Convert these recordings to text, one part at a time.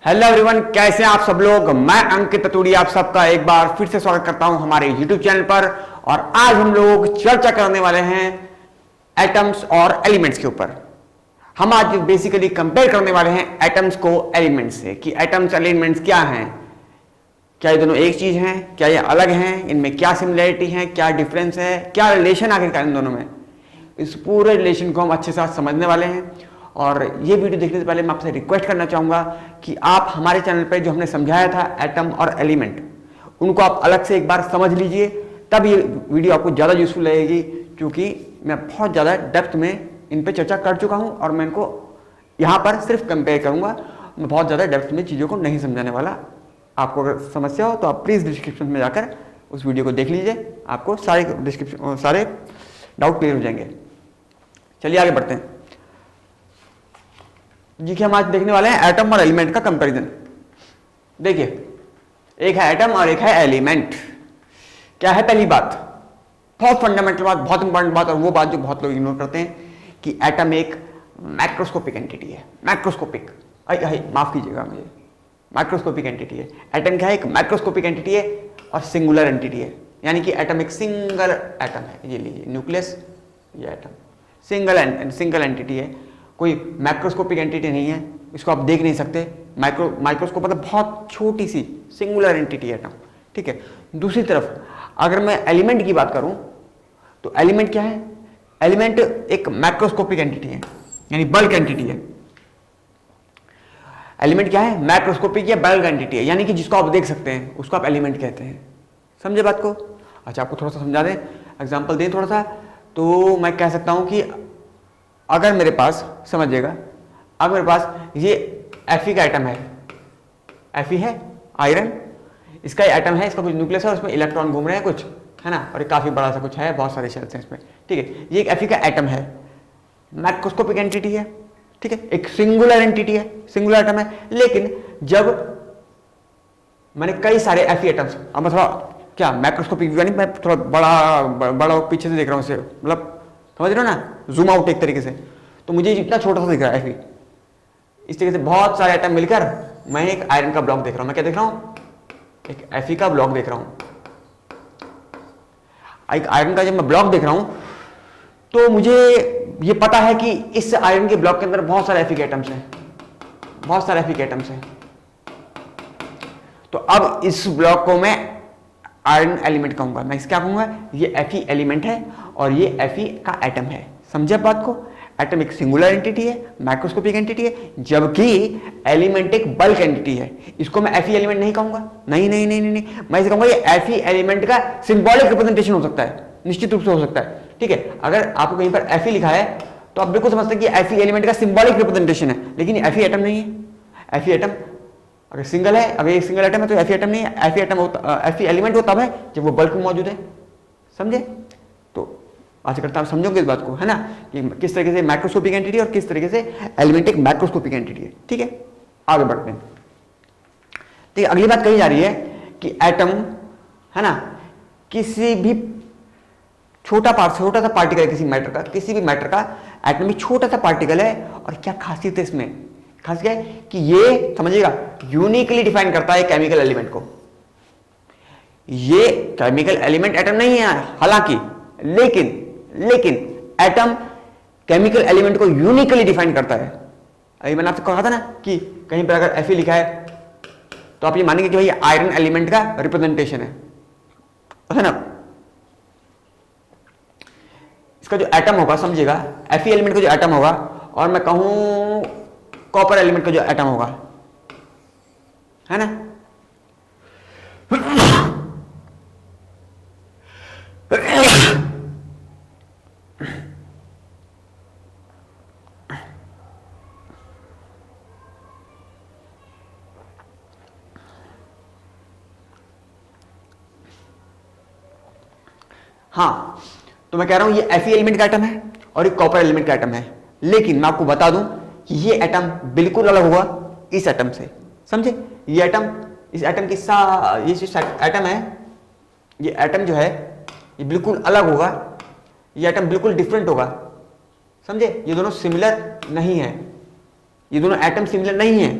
Hello everyone, कैसे हैं आप सब लोग। मैं अंकित ततुड़ी आप सबका एक बार फिर से स्वागत करता हूं हमारे यूट्यूब चैनल पर। और आज हम लोग चर्चा करने वाले हैं एटम्स और एलिमेंट्स के ऊपर। हम आज बेसिकली कंपेयर करने वाले हैं एटम्स को एलिमेंट्स से कि एटम्स एलिमेंट्स क्या हैं, क्या ये दोनों एक चीज हैं, क्या ये अलग हैं, इनमें क्या सिमिलरिटी है, क्या डिफरेंस है, क्या रिलेशन आखिरकार इन दोनों में। इस पूरे रिलेशन को हम अच्छे से समझने वाले हैं। और ये वीडियो देखने से पहले मैं आपसे रिक्वेस्ट करना चाहूँगा कि आप हमारे चैनल पे जो हमने समझाया था एटम और एलिमेंट, उनको आप अलग से एक बार समझ लीजिए, तब ये वीडियो आपको ज़्यादा यूजफुल रहेगी। क्योंकि मैं बहुत ज़्यादा डेप्थ में इन पे चर्चा कर चुका हूँ और मैं इनको यहाँ पर सिर्फ कंपेयर करूँगा। मैं बहुत ज़्यादा डेप्थ में चीज़ों को नहीं समझाने वाला। आपको अगर समस्या हो तो आप प्लीज़ डिस्क्रिप्शन में जाकर उस वीडियो को देख लीजिए, आपको सारे डाउट क्लियर हो जाएंगे। चलिए आगे बढ़ते हैं जी कि हम आज देखने वाले हैं एटम और एलिमेंट का कंपैरिजन। देखिए, एक है एटम और एक है एलिमेंट। क्या है पहली बात, बहुत फंडामेंटल बात, बहुत इंपॉर्टेंट बात, और वो बात जो बहुत लोग इग्नोर करते हैं कि एटम एक मैक्रोस्कोपिक एंटिटी है। मैक्रोस्कोपिक, माफ कीजिएगा मुझे, माइक्रोस्कोपिक एंटिटी है। एटम क्या है, एक मैक्रोस्कोपिक एंटिटी है और सिंगुलर एंटिटी है। यानी कि एटम एक सिंगल एटम है। ये लीजिए न्यूक्लियस, ये एटम सिंगल एंटिटी है, कोई मैक्रोस्कोपिक एंटिटी नहीं है। इसको आप देख नहीं सकते। माइक्रोस्कोप मतलब बहुत छोटी सी सिंगुलर एंटिटी है एटम, ठीक है। दूसरी तरफ अगर मैं एलिमेंट की बात करूं तो एलिमेंट क्या है, एलिमेंट एक मैक्रोस्कोपिक एंटिटी है, यानी बल्क एंटिटी है। एलिमेंट क्या है, मैक्रोस्कोपिक या बल्क एंटिटी है, यानी कि जिसको आप देख सकते हैं उसको आप एलिमेंट कहते हैं। समझे बात को। अच्छा, आपको थोड़ा सा समझा दें, एग्जाम्पल दें थोड़ा सा, तो मैं कह सकता हूं कि अगर मेरे पास, समझिएगा, अगर मेरे पास ये Fe का एटम है, Fe है आयरन, इसका एटम है, इसका कुछ न्यूक्लियस है, उसमें इलेक्ट्रॉन घूम रहे हैं कुछ, है ना, और ये काफी बड़ा सा कुछ है, बहुत सारे शेल्स हैं इसमें, ठीक है। ये एक Fe का एटम है, मैक्रोस्कोपिक एंटिटी है, ठीक है, एक सिंगुलर एंटिटी है, सिंगुलर एटम है। लेकिन जब मैंने कई सारे Fe एटम्स, अब मैं थोड़ा क्या मैक्रोस्कोपिक, यानी मैं थोड़ा बड़ा पीछे से देख रहा हूँ इसे, मतलब समझ रहे हो ना, जूम आउट एक तरीके से, तो मुझे इतना छोटा सा दिख रहा है Fe। इस तरीके से बहुत सारे एटम मिलकर मैं एक आयरन का ब्लॉक देख रहा हूं। मैं क्या देख रहा हूं, एक Fe का ब्लॉक देख रहा हूं। एक आयरन का जब मैं ब्लॉक देख रहा हूं तो मुझे ये पता है कि इस आयरन के ब्लॉक के अंदर बहुत सारे Fe के एटम्स हैं, बहुत सारे Fe के एटम्स हैं। तो अब इस ब्लॉक को मैं आयरन एलिमेंट कहूंगा। मैं क्या कहूंगा, ये Fe एलिमेंट है और ये Fe का एटम है। समझे बात को। एटम एक सिंगुलर एंटिटी है, माइक्रोस्कोपिक एंटिटी है, जबकि एलिमेंट एक बल्क एंटिटी है। इसको मैं Fe एलिमेंट नहीं कहूंगा, नहीं नहीं नहीं नहीं, नहीं। मैं इसे कहूंगा ये Fe एलिमेंट का सिंबॉलिक रिप्रेजेंटेशन हो सकता है, निश्चित रूप से हो सकता है, ठीक है। अगर आपको कहीं पर Fe लिखा है तो आप बिल्कुल समझते हैं कि Fe एलिमेंट का सिंबॉलिक रिप्रेजेंटेशन है, लेकिन ये Fe एटम नहीं है। Fe एटम अगर सिंगल है, अगर एक सिंगल एटम है तो Fe एटम नहीं है। Fe एलिमेंट वो तब है जब वो बल्क में मौजूद है। समझे। तो आशा करता हूं समझोगे इस बात को, है ना, कि किस तरीके से माइक्रोस्कोपिक एंटिटी और किस तरीके से एलिमेंट एक मैक्रोस्कोपिक एंटिटी है, ठीक है। आगे बढ़ते हैं। ठीक है, अगली बात कही जा रही है कि एटम, है ना, किसी भी छोटा सा पार्टिकल है, किसी भी मैटर का एटम भी छोटा सा पार्टिकल है। और क्या खासियत है इसमें, खास क्या है कि ये समझिएगा यूनिकली डिफाइन करता है केमिकल एलिमेंट को। ये केमिकल एलिमेंट एटम नहीं है हालांकि, लेकिन एटम केमिकल एलिमेंट को यूनिकली डिफाइन करता है। अभी मैंने आपसे कहा था ना कि कहीं पर अगर Fe लिखा है तो आप ये मानेंगे कि भाई आयरन एलिमेंट का रिप्रेजेंटेशन है ना। इसका जो एटम होगा, समझिएगा, Fe एलिमेंट का जो एटम होगा, और मैं कहूं कॉपर एलिमेंट का जो एटम होगा, है ना, हाँ, तो मैं कह रहा हूं ये Fe एलिमेंट का एटम है और ये कॉपर एलिमेंट का एटम है। लेकिन मैं आपको बता दूं कि ये एटम बिल्कुल अलग होगा इस एटम से। समझे। ये एटम, इस एटम की ये जो एटम है, ये एटम जो है ये बिल्कुल अलग होगा, ये एटम बिल्कुल डिफरेंट होगा। समझे। ये दोनों सिमिलर नहीं है, ये दोनों एटम सिमिलर नहीं है।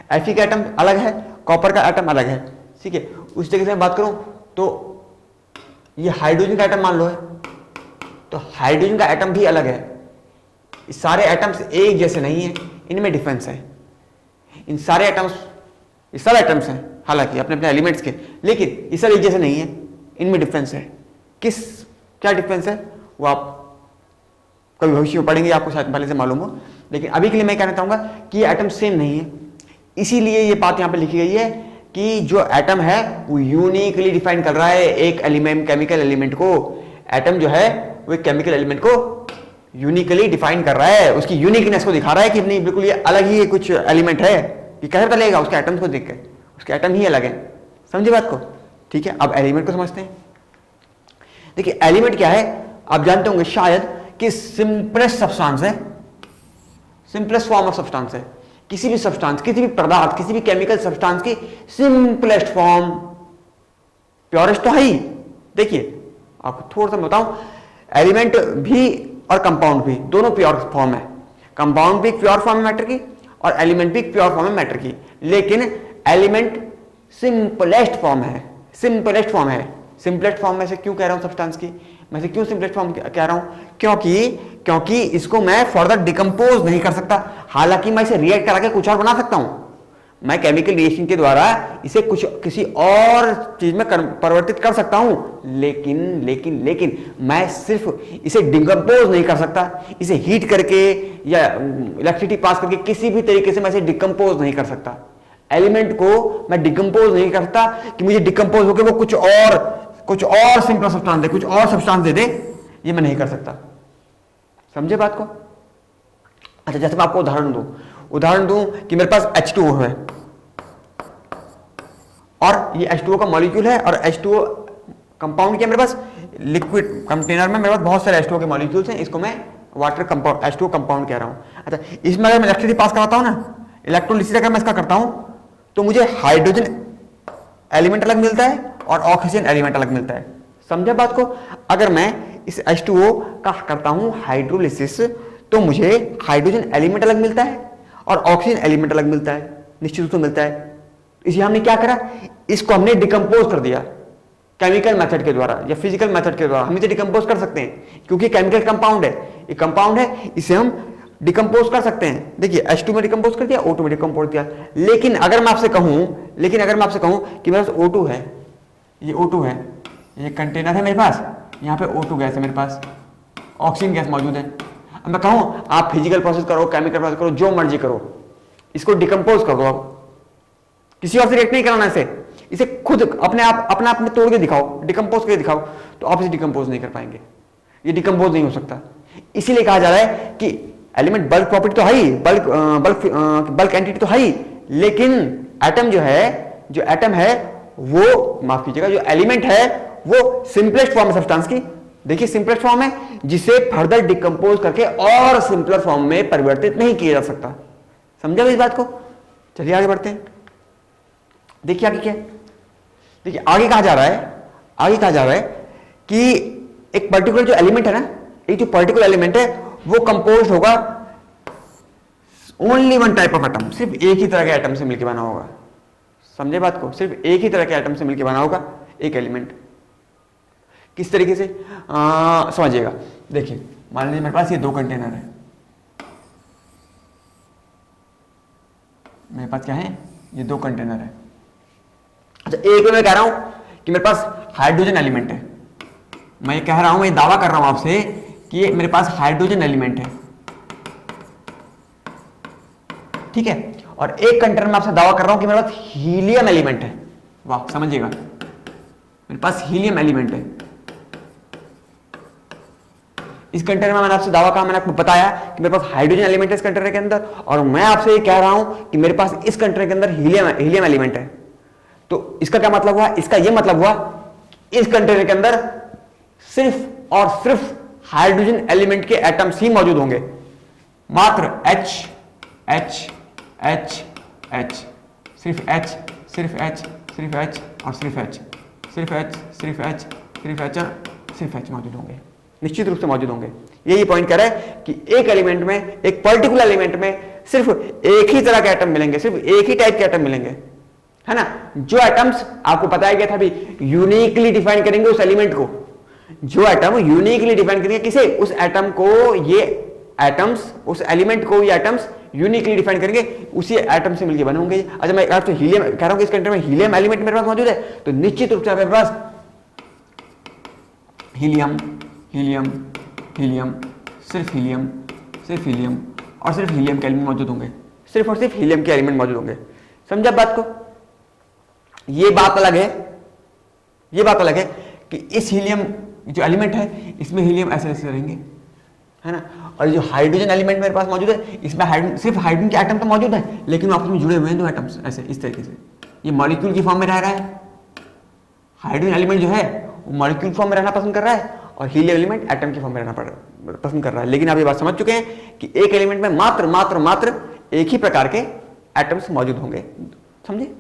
Fe का एटम अलग है, कॉपर का एटम अलग है, ठीक है। उस तरीके से मैं बात करूं तो ये हाइड्रोजन का एटम मान लो है, तो हाइड्रोजन का एटम भी अलग है। इस सारे एटम्स एक जैसे नहीं है, इनमें डिफरेंस है। इन सारे एटम्स, ये सब एटम्स हैं हालांकि अपने अपने एलिमेंट्स के, लेकिन ये सब एक जैसे नहीं है, इनमें डिफरेंस है। क्या डिफरेंस है वो आप कभी भविष्य में पढ़ेंगे, आपको शायद पहले से मालूम हो, लेकिन अभी के लिए मैं कहना चाहूंगा कि ये एटम सेम नहीं है। इसीलिए ये बात यहां पे लिखी गई है कि जो एटम है वो यूनिकली डिफाइन कर रहा है एक एलिमेंट, केमिकल एलिमेंट को। एटम जो है वो एक केमिकल एलिमेंट को यूनिकली डिफाइन कर रहा है, उसकी यूनिकनेस को दिखा रहा है कि नहीं बिल्कुल ये अलग ही कुछ एलिमेंट है। ये कैसे चलेगा उसके एटम्स को देख के, उसके एटम ही अलग है। समझे बात को? ठीक है, अब एलिमेंट को समझते हैं। देखिए एलिमेंट क्या है, आप जानते होंगे शायद कि सिंपलेस्ट सब्सटेंस है, सिंपलेस्ट फॉर्म ऑफ सब्सटेंस है। किसी भी सब्सटेंस, किसी भी पदार्थ, किसी भी केमिकल सब्सटेंस की सिंपलेस्ट फॉर्म, प्योरेस्ट तो है ही। देखिए आपको थोड़ा सा बताऊं, एलिमेंट भी और कंपाउंड भी दोनों प्योर फॉर्म है। कंपाउंड भी प्योर फॉर्म है मैटर की और एलिमेंट भी प्योर फॉर्म है मैटर की, लेकिन एलिमेंट सिंपलेस्ट फॉर्म है, सिंपलेस्ट फॉर्म है। सिंपलेस्ट फॉर्म में से क्यों कह रहा हूं सब्सटेंस की, मैं से क्यों सिंपलेस्ट फॉर्म कह रहा हूं, क्योंकि इसको मैं फर्दर डिकम्पोज नहीं कर सकता। हालांकि मैं इसे रिएक्ट करा के कुछ और बना सकता हूं, मैं केमिकल रिएक्शन के द्वारा इसे कुछ किसी और चीज में परिवर्तित कर सकता हूं, लेकिन मैं सिर्फ इसे डिकम्पोज नहीं कर सकता। इसे हीट करके या इलेक्ट्रिसिटी पास करके किसी भी तरीके से मैं इसे डिकम्पोज नहीं कर सकता। एलिमेंट को मैं डिकम्पोज नहीं कर सकता कि मुझे डिकम्पोज होकर वो कुछ और सिंपल सब्सटेंस दे, कुछ और सब्सटेंस दे दे, ये मैं नहीं कर सकता। समझे बात को? अच्छा जैसे मैं आपको उदाहरण दूं कि मेरे पास H2O है और ये H2O का मॉलिक्यूल है और H2O कंपाउंड क्या मेरे पास लिक्विड कंटेनर में मेरे पास बहुत सारे H2O के मॉलिक्यूल्स हैं, इसको मैं वाटर कंपाउंड H2O कंपाउंड कह रहा हूं। अच्छा इसमें अगर मैं इलेक्ट्रिसिटी पास कराता हूं ना, इलेक्ट्रोलिसिस अगर मैं इसका करता हूं तो मुझे हाइड्रोजन एलिमेंट अलग मिलता है और ऑक्सीजन एलिमेंट अलग मिलता है। समझे बात को? अगर मैं इस H2O का करता हूं हाइड्रोलिसिस तो मुझे हाइड्रोजन एलिमेंट अलग मिलता है और ऑक्सीजन एलिमेंट अलग मिलता है, निश्चित रूप से मिलता है। इसे हमने क्या करा, इसको हमने डिकम्पोज कर दिया केमिकल मेथड के द्वारा या फिजिकल मेथड के द्वारा। हम इसे डिकम्पोज कर सकते हैं क्योंकि केमिकल कंपाउंड है, ये कंपाउंड है, इसे हम डिकम्पोज कर सकते हैं। देखिए H2 में डिकम्पोज कर दिया, O2 में डिकम्पोज किया। लेकिन अगर मैं आपसे कहूं कि मेरे पास O2 है, ये O2 है, ये कंटेनर है मेरे पास, यहाँ पे O2 गैस है मेरे पास, ऑक्सीजन गैस मौजूद है। अब मैं कहूं आप फिजिकल प्रोसेस करो, केमिकल प्रोसेस करो, जो मर्जी करो, इसको डिकम्पोज कर दो। आप किसी और से रिएक्ट नहीं कराना, इसे खुद अपने आप में तोड़ के दिखाओ, डिकम्पोज करके दिखाओ, तो आप इसे डिकम्पोज नहीं कर पाएंगे, ये डिकम्पोज नहीं हो सकता। इसीलिए कहा जा रहा है कि एलिमेंट बल्क प्रॉपर्टी तो है ही, बल्क एंटिटी तो है ही, लेकिन एटम वो माफ कीजिएगा, जो एलिमेंट है वो सिंपलेस्ट फॉर्म है सब्सटेंस की। देखिए सिंपलेस्ट फॉर्म है जिसे फर्दर डिकम्पोज करके और सिंपलर फॉर्म में परिवर्तित नहीं किया जा सकता। समझा इस बात को? चलिए आगे बढ़ते हैं। देखिए आगे क्या है, देखिए आगे कहा जा रहा है कि एक पर्टिकुलर जो एलिमेंट है ना, एक जो पर्टिकुलर एलिमेंट है वो कंपोज होगा only one type of atom, सिर्फ एक ही तरह के एटम से मिलकर बना होगा। समझे बात को? सिर्फ एक ही तरह के एटम से मिलकर बना होगा एक एलिमेंट। किस तरीके से समझिएगा, देखिए मान लीजिए मेरे पास ये दो कंटेनर है, मेरे पास क्या है, ये दो कंटेनर है। अच्छा एक में मैं कह रहा हूं कि मेरे पास हाइड्रोजन एलिमेंट है, मैं ये कह रहा हूं, मैं दावा कर रहा हूं आपसे कि ये मेरे पास हाइड्रोजन एलिमेंट है, ठीक है। और एक कंटेनर में आपसे दावा कर रहा हूं कि मेरे पास हीलियम एलिमेंट है। वाह समझिएगा, मेरे पास हीलियम एलिमेंट है। इस कंटेनर में मैंने आपसे दावा कहा, मैंने आपको बताया कि मेरे पास हाइड्रोजन एलिमेंट है इस कंटेनर के अंदर, और मैं आपसे ये कह रहा हूं कि मेरे पास इस कंटेनर के अंदर हीलियम एलिमेंट है। तो इसका क्या मतलब हुआ? इसका यह मतलब हुआ इस कंटेनर के अंदर सिर्फ और सिर्फ हाइड्रोजन एलिमेंट के एटम्स ही मौजूद होंगे, मात्र H H H H, सिर्फ H सिर्फ H सिर्फ H और सिर्फ H, सिर्फ H सिर्फ H सिर्फ H और सिर्फ H मौजूद होंगे, निश्चित रूप से मौजूद होंगे। यही पॉइंट कह रहा है कि एक एलिमेंट में, एक पर्टिकुलर एलिमेंट में सिर्फ एक ही तरह के एटम मिलेंगे, सिर्फ एक ही टाइप के एटम मिलेंगे, है ना। जो एटम्स आपको बताया गया था अभी, यूनिकली डिफाइन करेंगे उस एलिमेंट को, जो एटम यूनिकली डिफाइन करेंगे किसे, उस एटम को, ये एटम्स उस एलिमेंट को, ये एटम्स यूनिकली डिफाइन करेंगे, उसी एटम से मिलकर बने होंगे। अच्छा मैं आपसे हीलियम कह रहा हूं कि इस कंटेनर में हीलियम एलिमेंट मेरे पास मौजूद है, तो निश्चित रूप से मेरे पास हीलियम हीलियम हीलियम सिर्फ हीलियम सिर्फ हीलियम और सिर्फ हीलियम के एलिमेंट मौजूद होंगे, सिर्फ और सिर्फ हीलियम के एलिमेंट मौजूद होंगे। समझा बात को। ये बात अलग है, ये बात अलग है कि इस हीलियम जो एलिमेंट है इसमें हीलियम ऐसे ऐसे रहेंगे, है ना। और जो हाइड्रोजन एलिमेंट मेरे पास मौजूद है, इसमें हाइड्रोजन, सिर्फ हाइड्रोजन के एटम तो मौजूद है, लेकिन आपस में जुड़े हुए हैं दो एटम्स ऐसे इस तरीके से, ये मॉलिक्यूल की फॉर्म में रह रहा है। हाइड्रोजन एलिमेंट जो है वो मॉलिक्यूल फॉर्म में रहना पसंद कर रहा है, और हीलियम एलिमेंट एटम की फॉर्म में रहना पसंद कर रहा है। लेकिन आप ये बात समझ चुके हैं कि एक एलिमेंट में मात्र मात्र मात्र एक ही प्रकार के एटम्स मौजूद होंगे। समझे।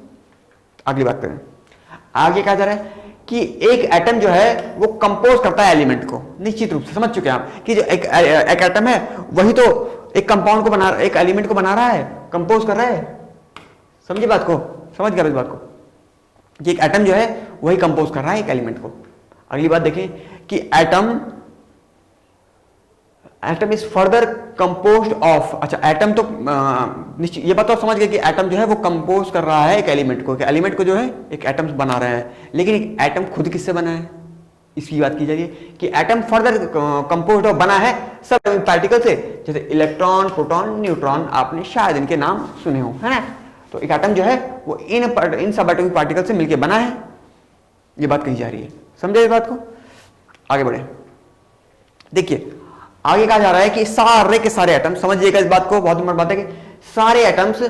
अगली बात करें, आगे कहा जा रहा है कि एक एटम जो है वो कंपोज करता है एलिमेंट को। निश्चित रूप से समझ चुके हैं आप कि जो एक एटम है वही तो एक कंपाउंड को बना, एक एलिमेंट को बना रहा है, कंपोज कर रहा है। समझिए बात को, समझ गए इस बात को कि एक एटम जो है वही कंपोज कर रहा है एक एलिमेंट को। अगली बात देखें कि atom is further composed of, अच्छा एटम तो निश्चित ये बात तो समझ गए कि एटम जो है वो कंपोज कर रहा है एक एलिमेंट को, एलिमेंट को जो है एक एटम बना रहा है, लेकिन एक एटम खुद किससे बना है इसकी बात की जा रही है कि एटम फर्दर कंपोज्ड ऑफ बना है सब पार्टिकल से, जैसे इलेक्ट्रॉन, प्रोटॉन, न्यूट्रॉन, आपने शायद इनके नाम सुने हो, है ना। तो एक एटम जो है वो इन सब एटॉमिक पार्टिकल से मिलकर बना है, ये बात कही जा रही है। समझे इस बात को। आगे बढ़े, देखिए आगे कहा जा रहा है कि सारे के सारे एटम, समझिएगा इस बात को, बहुत इंपॉर्टेंट बात है कि सारे एटम्स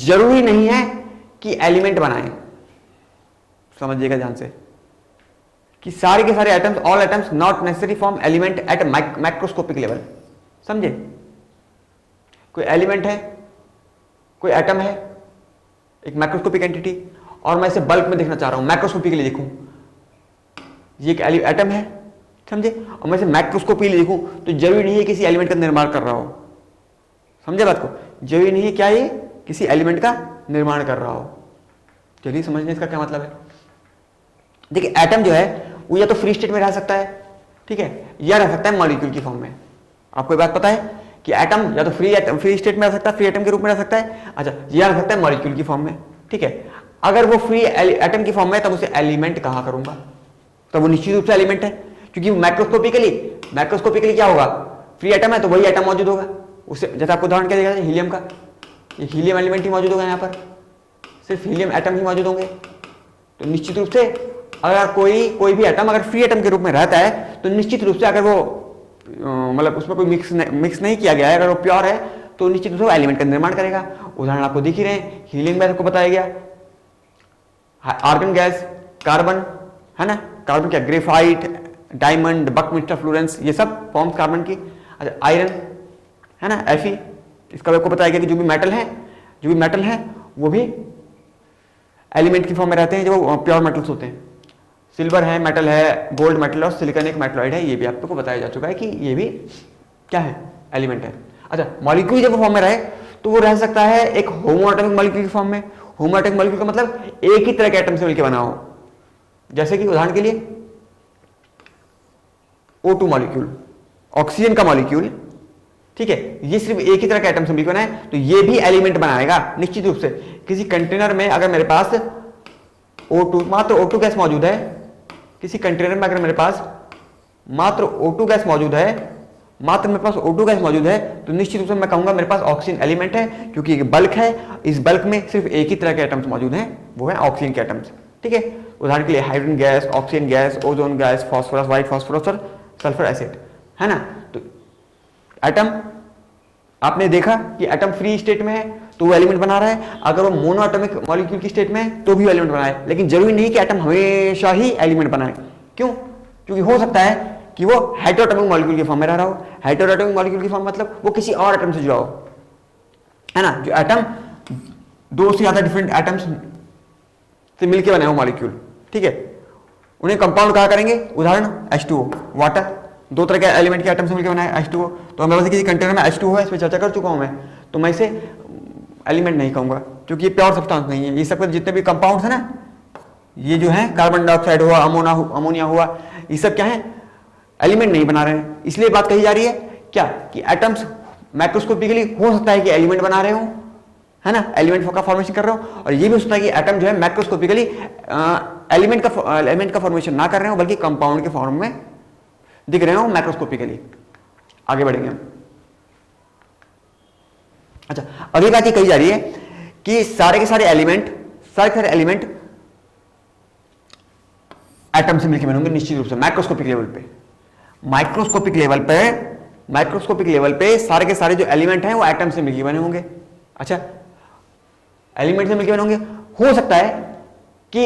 जरूरी नहीं है कि एलिमेंट बनाएं। समझिएगा ध्यान से कि सारे के सारे atoms, all atoms not necessary form element at microscopic level. समझे। कोई एलिमेंट है, कोई एटम है, एक माइक्रोस्कोपिक एंटिटी, और मैं इसे बल्क में देखना चाह रहा हूं, माइक्रोस्कोपिकली देखूं, ये एक एटम है, समझे, और मैं इसे माइक्रोस्कोपिकली देखूं तो जरूरी नहीं है किसी एलिमेंट का निर्माण कर रहा हो। समझे बात को, जरूरी नहीं है क्या ये किसी एलिमेंट का निर्माण कर रहा हो। चलिए समझने इसका क्या मतलब है। देखिए एटम जो है वो या तो फ्री स्टेट में रह सकता है, ठीक है, या रह सकता है मॉलिक्यूल की फॉर्म में। आपको ये बात पता है कि एटम या तो फ्री स्टेट में रह सकता है, फ्री एटम के रूप में रह सकता है, अच्छा, या रह सकता है मॉलिक्यूल की फॉर्म में, ठीक है। अगर वो फ्री एटम की फॉर्म में तब उसे एलिमेंट कहा करूंगा, तब वो निश्चित रूप से एलिमेंट है, क्योंकि माइक्रोस्कोपिकली क्या होगा, फ्री एटम है तो वही एटम मौजूद होगा उससे। जैसे आपको उदाहरण क्या देगा हीलियम का, ये हीलियम एलिमेंट ही मौजूद होगा, यहाँ पर सिर्फ हीलियम एटम ही मौजूद होंगे। तो निश्चित रूप से अगर कोई भी एटम अगर फ्री एटम के रूप में रहता है तो निश्चित रूप से अगर वो मतलब उसमें कोई मिक्स नहीं किया गया है, अगर वो प्योर है तो निश्चित रूप से एलिमेंट का निर्माण करेगा। उदाहरण आपको दिख ही रहे हैं, हीलियम में आपको बताया गया, आर्गन गैस, कार्बन, है ना, कार्बन क्या, ग्रेफाइट, डायमंड, बकमिस्टर फ्लोरेंस, ये सब फॉर्म्स कार्बन की। अच्छा आयरन, है ना, Fe, इसका आपको बताया गया कि जो भी मेटल है वो भी एलिमेंट की फॉर्म में रहते हैं, जो प्योर मेटल्स होते हैं। सिल्वर है, मेटल है, गोल्ड मेटल और सिलिकॉन एक मेटलॉइड है, ये भी आपको बताया जा चुका है कि ये भी क्या है, एलिमेंट है। अच्छा मॉलिक्यूल जब फॉर्म में रहे तो वो रह सकता है एक होमोएटॉमिक मॉलिक्यूल की फॉर्म में। होमोएटॉमिक मॉलिक्यूल का मतलब एक ही तरह के एटम से मिलकर बना हो, जैसे कि उदाहरण के लिए O2 मॉलिक्यूल, ऑक्सीजन का मॉलिक्यूल, ठीक है, ये सिर्फ एक ही तरह के एटम से मिलकर बना है, तो ये भी एलिमेंट बनाएगा निश्चित रूप से। किसी कंटेनर में अगर मेरे पास O2 मात्र O2 गैस मौजूद है, किसी कंटेनर में अगर मेरे पास मात्र O2 गैस मौजूद है, तो निश्चित रूप से मैं कहूंगा मेरे पास ऑक्सीजन एलिमेंट है, क्योंकि ये बल्क है, इस बल्क में सिर्फ एक ही तरह के एटम्स मौजूद हैं, वो है ऑक्सीजन के एटम्स, ठीक है। उदाहरण के लिए hydrogen gas, oxygen gas, ozone gas, phosphorus, white phosphorus और सल्फर एसिड, है ना। तो एटम आपने देखा कि एटम फ्री स्टेट में है तो वो एलिमेंट बना रहा है, अगर वो मोनोएटॉमिक मॉलिक्यूल की स्टेट में है तो भी एलिमेंट बनाए, लेकिन जरूरी नहीं कि एटम हमेशा ही एलिमेंट बनाए। क्यों? क्योंकि हो सकता है कि वो हेटेरोएटॉमिक मॉलिक्यूल की फॉर्म में रह रहा हो। हेटेरोएटॉमिक मॉलिक्यूल की फॉर्म मतलब वो किसी और एटम से जुड़ा हो, है ना, जो एटम दो से ज्यादा डिफरेंट एटम्स से मिलकर बने हो मॉलिक्यूल, ठीक है, उन्हें कंपाउंड कहा करेंगे। उदाहरण H2O, वाटर, दो तरह के एलिमेंट के एटम से मिलकर बना है H2O। तो हमारे पास किसी कंटेनर में H2O है, इस पर चर्चा कर चुका हूं मैं। तो मैं इसे एलिमेंट नहीं कहूँगा, क्योंकि ये प्योर सब्सटेंस नहीं है। ये सब जितने भी कंपाउंड्स है ना, ये जो है कार्बन डाइऑक्साइड हुआ, अमोनिया हुआ, ये सब क्या है, एलिमेंट नहीं बना रहे हैं। इसलिए बात कही जा रही है क्या कि एटम्स माइक्रोस्कोपिकली हो सकता है कि एलिमेंट बना रहे हो, है ना, एलिमेंट का फॉर्मेशन कर रहे हो, और ये भी हो सकता है कि एटम जो है माइक्रोस्कोपिकली एलिमेंट का फॉर्मेशन ना कर रहे हो, बल्कि कंपाउंड के फॉर्म में दिख रहे हो माइक्रोस्कोपिकली। आगे बढ़ेंगे हम। अच्छा, अगली बात ये कही जा रही है कि सारे के सारे एलिमेंट एटम से मिलकर बनेंगे निश्चित रूप से माइक्रोस्कोपिक लेवल पे सारे के सारे जो एलिमेंट हैं वो एटम से मिलकर बने होंगे। अच्छा, एलिमेंट से मिलकर बने होंगे। हो सकता है कि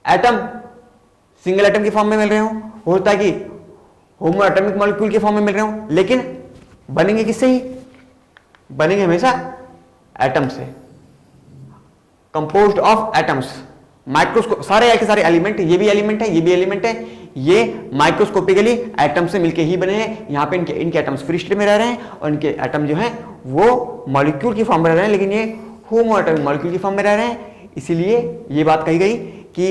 एटम सिंगल एटम के फॉर्म में मिल रहे हो सकता है कि होमो एटॉमिक मॉलिक्यूल के फॉर्म में मिल रहे हो, लेकिन बनेंगे किससे ही, बनेंगे हमेशा एटम से, कंपोज्ड ऑफ एटम्स। माइक्रोस्कोप सारे के सारे एलिमेंट, ये भी एलिमेंट है, ये भी एलिमेंट है, ये माइक्रोस्कोपिकली एटम से मिलके ही बने हैं। यहां पे इनके एटम्स फ्री स्टेट में रह रहे हैं और इनके एटम जो है वो मॉलिक्यूल की फॉर्म में रह रहे हैं, लेकिन ये होमो एटॉमिक मॉलिक्यूल की फॉर्म में रह रहे हैं। इसीलिए ये बात कही गई कि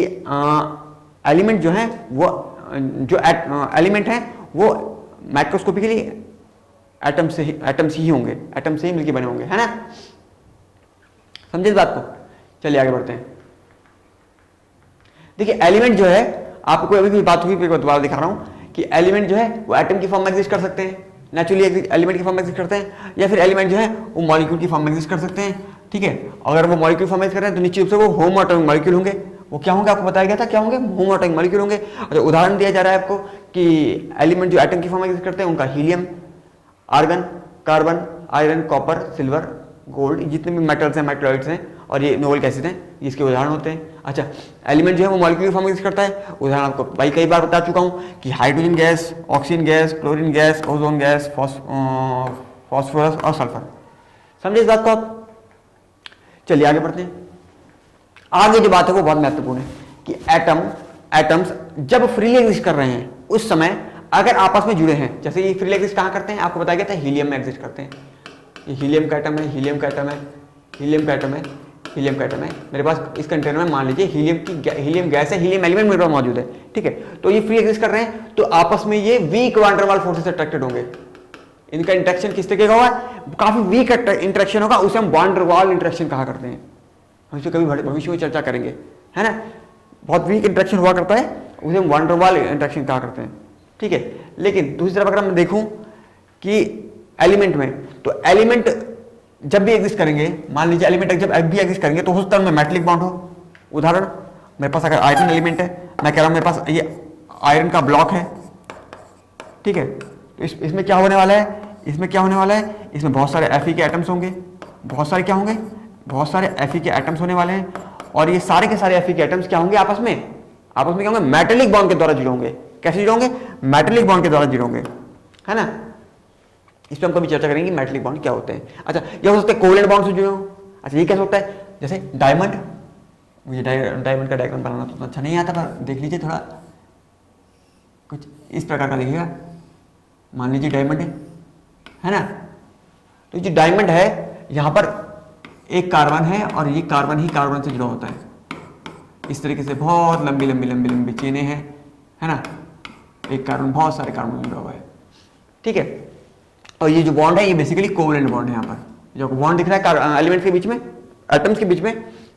एलिमेंट जो है वो जो एलिमेंट है वो माइक्रोस्कोपिकली एटम से ही होंगे, एटम से ही मिलके बने होंगे, है ना। समझे इस बात को। चलिए आगे बढ़ते हैं। देखिए एलिमेंट जो है, आपको अभी भी बात हुई, दोबारा दिखा रहा हूं कि एलिमेंट जो है वो एटम की फॉर्म में एग्जिस्ट कर सकते हैं, नेचुरली एलिमेंट की फॉर्म में एग्जिस्ट करते हैं, या फिर एलिमेंट जो है वो मॉलिक्यूल की फॉर्म में एग्जिस्ट कर सकते हैं। ठीक है, अगर वो मॉलिक्यूल फॉर्म में कर रहे हैं तो निश्चित रूप से वो होमो एटॉमिक मॉलिक्यूल होंगे। वो क्या होंगे, आपको बताया गया था क्या होंगे, होमो एटॉमिक मॉलिक्यूल होंगे। अच्छा, उदाहरण दिया जा रहा है आपको कि एलिमेंट जो एटम की फॉर्म में एग्जिस्ट करते हैं उनका helium, argon, carbon, iron, copper, silver, gold, जितने भी मेटल्स हैं, मेटलॉइड्स हैं और ये नोबल एसिड हैं, इसके उदाहरण होते हैं। अच्छा, एलिमेंट जो है वो मॉलिक्यूलर फॉर्म में एग्जिस्ट करता है। उदाहरण आपको भाई कई बार बता चुका हूं कि hydrogen gas, oxygen gas, chlorine gas, ozone gas, phosphorus और सल्फर। समझे इस बात को आप। चलिए आगे बढ़ते हैं। आगे जो बात है वो बहुत महत्वपूर्ण है कि एटम्स जब फ्रीली एग्जिस्ट कर रहे हैं उस समय अगर आपस में जुड़े हैं, जैसे ये फ्रीली एग्जिस्ट कहां करते हैं, आपको बताया गया था हीलियम में एग्जिस्ट करते हैं। ये हीलियम का एटम है, हीलियम का एटम है, हीलियम का एटम है, हीलियम का एटम है। मेरे पास इस कंटेनर में मान लीजिए हीलियम गैस है, हीलियम एलिमेंट मेरे पास मौजूद है। ठीक है, तो ये फ्री एग्जिस्ट कर रहे हैं, तो आपस में ये वीक वान डेर वाल फोर्सेस से अट्रैक्टेड होंगे। इनका इंटरेक्शन किस तरीके का होगा, काफी वीक इंटरेक्शन होगा, उसे हम वान डेर वाल इंटरेक्शन कहा करते हैं। हम इसे कभी भविष्य में चर्चा करेंगे, है ना। बहुत वीक इंटरेक्शन हुआ करता है, उसे हम वान डेर वाल इंटरेक्शन कहा करते हैं। ठीक है, लेकिन दूसरी तरफ अगर मैं देखूं कि एलिमेंट में, तो एलिमेंट जब भी एग्जिस्ट करेंगे, मान लीजिए एलिमेंट जब भी एग्जिस्ट करेंगे तो हो सकता है उनमें मेटलिक बॉन्ड हो। उदाहरण, मेरे पास अगर आयरन एलिमेंट है, मैं कह रहा हूं मेरे पास ये आयरन का ब्लॉक है। ठीक है, तो इसमें क्या होने वाला है, इसमें क्या होने वाला है, इसमें बहुत सारे Fe के एटम्स होंगे, बहुत सारे क्या होंगे, बहुत सारे Fe के एटम्स होने वाले हैं। और ये सारे के सारे Fe के एटम्स क्या होंगे, आपस में क्या होंगे, मेटेलिक बॉन्ड के द्वारा जुड़े होंगे। कैसे जुड़े होंगे, मेटेलिक बॉन्ड के द्वारा जुड़े होंगे, है ना। इस पर हम कभी चर्चा करेंगे मेटेलिक बॉन्ड क्या होते हैं। अच्छा, ये हो सकता है कोवेलेंट बॉन्ड से जुड़े हो। अच्छा, ये कैसे होता है, जैसे डायमंड, मुझे डायमंड का डायग्राम बनाना तो अच्छा नहीं आता, पर देख लीजिए थोड़ा कुछ इस प्रकार का देखिएगा। मान लीजिए डायमंड है ना, तो जो डायमंड है यहां पर एक कार्बन है और ये कार्बन ही कार्बन से जुड़ा होता है। इस तरीके से बहुत लंबी लंबी लंबी लंबी चेनें हैं, है ना, एक कार्बन बहुत सारे कार्बन जुड़ा हुआ है। ठीक है, और ये जो बॉन्ड है ये बेसिकली कोवेलेंट बॉन्ड है। यहाँ पर जो बॉन्ड दिख रहा है एलिमेंट के बीच में, एटम्स के बीच में,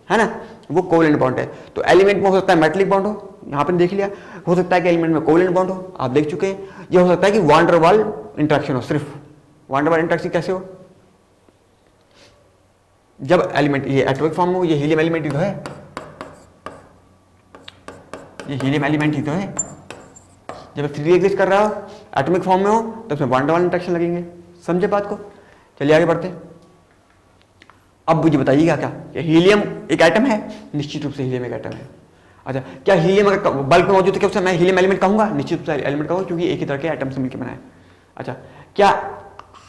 है ना, वो कोवेलेंट बॉन्ड है। तो एलिमेंट में हो सकता है मेटेलिक बॉन्ड हो, यहाँ पर देख लिया, हो सकता है कि एलिमेंट में कोवेलेंट बॉन्ड हो, आप देख चुके हैं। ये हो सकता है कि वान डेर वाल इंटरेक्शन हो, सिर्फ वान डेर वाल इंटरेक्शन कैसे हो, जब एलिमेंट ये एटॉमिक फॉर्म में हो, ये हीलियम एलिमेंट ही तो है, ये हीलियम एलिमेंट ही तो है। जब फ्री एग्जिस्ट कर रहा हो, एटॉमिक फॉर्म में हो, तो उसमें वान डेर वाल इंटरेक्शन लगेंगे। समझे बात को। चलिए आगे बढ़ते हैं। अब मुझे बताइएगा क्या, हीलियम एक एटम है, निश्चित रूप से हीलियम एक एटम है। अच्छा, क्या हीलियम अगर बल्क में मौजूद है क्या उसे मैं हीलियम एलिमेंट कहूंगा, निश्चित रूप से एलिमेंट कहूंगा, क्योंकि एक ही तरह के एटम से मिलकर बना है। अच्छा, क्या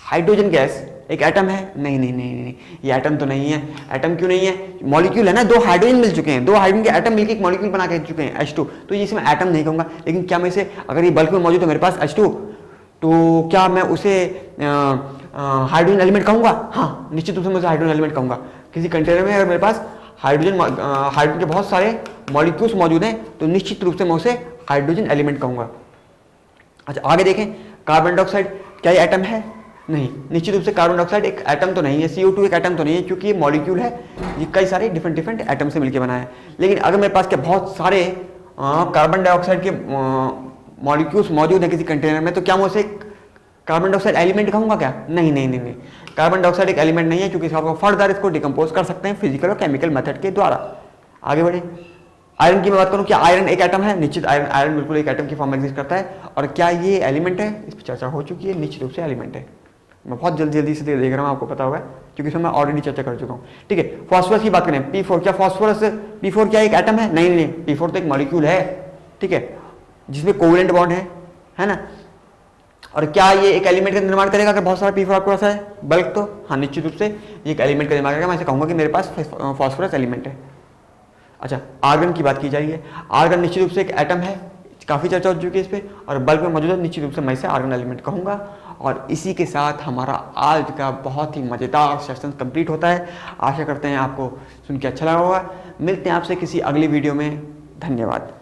हाइड्रोजन गैस एक एटम है, नहीं नहीं नहीं नहीं, ये एटम तो नहीं है। एटम क्यों नहीं है, मॉलिक्यूल है ना, दो हाइड्रोजन मिल चुके हैं, दो हाइड्रोजन के एटम मिलकर एक मॉलिक्यूल बना के चुके हैं H2, तो ये इसमें एटम नहीं कहूंगा। लेकिन क्या मैं इसे, अगर ये बल्क में मौजूद है मेरे पास H2, तो क्या मैं उसे हाइड्रोजन एलिमेंट कहूँगा, हाँ निश्चित रूप से मैं उसे हाइड्रोजन एलिमेंट कहूँगा। किसी कंटेनर में अगर मेरे पास हाइड्रोजन के बहुत सारे मॉलिक्यूल्स मौजूद हैं तो निश्चित रूप से मैं उसे हाइड्रोजन एलिमेंट कहूँगा। अच्छा आगे देखें, कार्बन डाइऑक्साइड क्या ये एटम है? नहीं, निश्चित रूप से कार्बन डाइऑक्साइड एक एटम तो नहीं है, CO2 एक एटम तो नहीं है, क्योंकि ये मॉलिक्यूल है, ये कई सारे डिफरेंट एटम से मिलकर बना है। लेकिन अगर मेरे पास क्या बहुत सारे कार्बन डाइऑक्साइड के मॉलिक्यूल्स मौजूद हैं किसी कंटेनर में, तो क्या मैं उसे कार्बन डाइऑक्साइड एलिमेंट कहूँगा क्या? नहीं, कार्बन डाइऑक्साइड एक एलिमेंट नहीं है, क्योंकि इसको फर्दर इसको डिकम्पोज कर सकते हैं फिजिकल और केमिकल मेथड के द्वारा। आगे बढ़े, आयरन की मैं बात करूँ, क्या आयरन एक एटम है? निश्चित आयरन बिल्कुल एक एटम की फॉर्म में एग्जिस्ट करता है। और क्या ये एलिमेंट है? इस पर चर्चा हो चुकी है, निश्चित रूप से एलिमेंट है। मैं बहुत जल्दी से देख रहा हूँ, आपको पता होगा क्योंकि इसमें मैं ऑलरेडी चर्चा कर चुका हूँ। ठीक है, फॉस्फोरस की बात करें, P4, क्या P4 क्या एक एटम है? नहीं, P4 तो एक मॉलिक्यूल है, ठीक है, जिसमें कोवेलेंट बॉन्ड है ना। और क्या ये एक एलिमेंट का निर्माण करेगा अगर बहुत सारा P4 आपके पास है बल्क? तो हाँ निश्चित रूप से ये एक एलिमेंट का निर्माण करेगा। मैं ऐसे कहूँगा कि मेरे पास फॉस्फोरस एलिमेंट है। अच्छा, आर्गन की बात की जा रही है, आर्गन निश्चित रूप से एक एटम है, काफ़ी चर्चा हो चुकी है इस पर, और बल्क में मौजूद है, निश्चित रूप से मैं इसे आर्गन एलिमेंट कहूँगा। और इसी के साथ हमारा आज का बहुत ही मज़ेदार सेशन कंप्लीट होता है। आशा करते हैं आपको सुन के अच्छा लगा होगा। मिलते हैं आपसे किसी अगली वीडियो में। धन्यवाद।